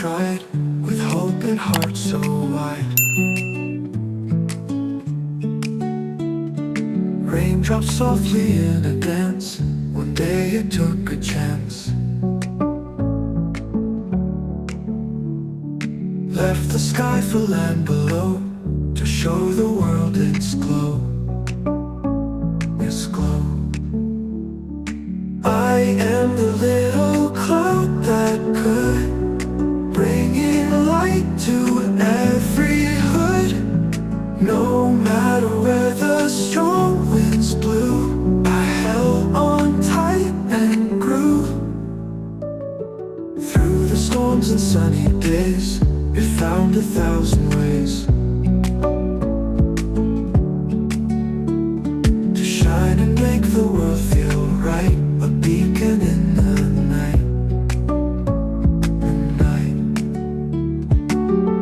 tried, with hope and heart so wide. Raindrops softly in a dance. One day it took a chance. Left the sky for land below, to show the world its glow. Its glow. I am the little cloud that could bring in light to every hood. No matter where the strong winds blew, I held on tight and grew. Through the storms and sunny days, it found 1,000 ways to shine and make the world feel right. A beacon in the night.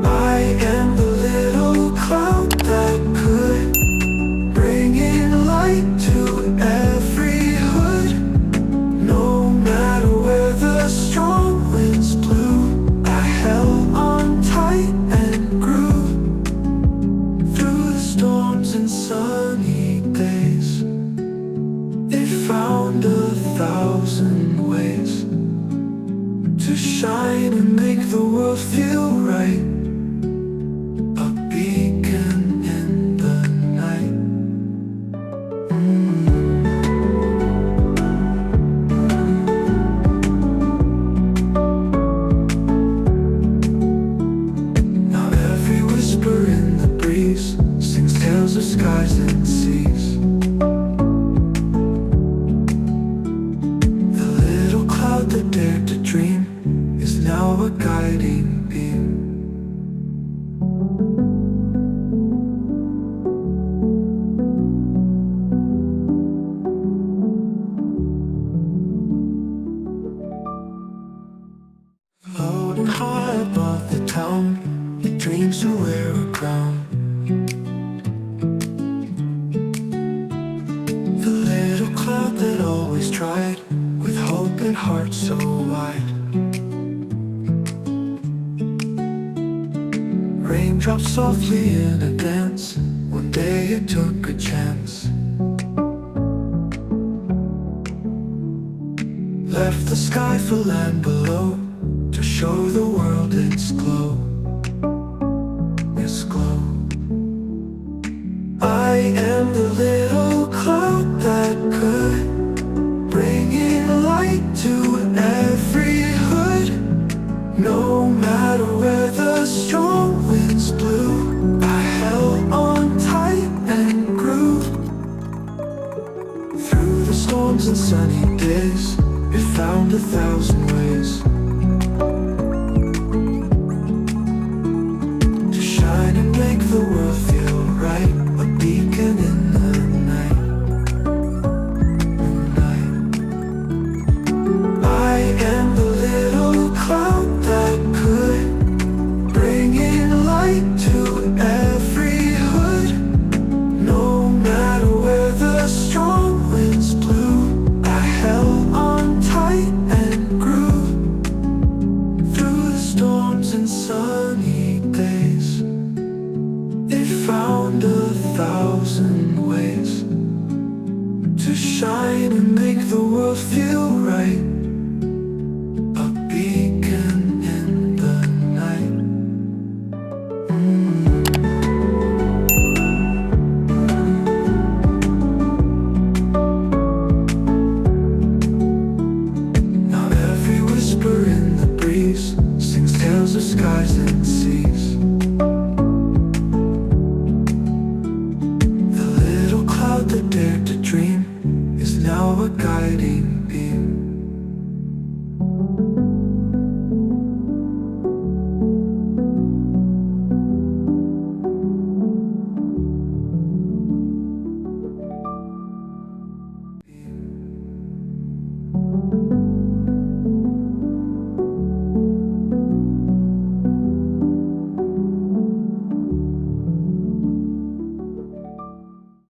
I am the little cloud that could bring in light to every hood. No matter where the strong winds blew, I held on tight and grew. Through the storms and sunny days, it found 1,000 ways to shine and make the world feel right. A beacon in the night. Now every whisper in the breeze sings tales of skies and seas. The little cloud that dared to dream is now a guiding beam. Floating high above the town, it dreams to wear a crown. The little cloud that always tried, with hope and heart so wide. Raindrops softly in a dance. One day it took a chance. Left the sky for land below, to show the world its glow. Its glow. I am the little cloud that could bring in light to every hood. No matter where the strong winds blew, I held on tight and grew. Through the storms and sunny days, it found 1,000 ways to shine and make the world feel right. A beacon in the night. I am the little cloud that could bring in light to every hood. No matter where the strong winds blew, I held on tight and grew. Through the storms and sunny days, it found 1,000 ways to shine and make the world feel right.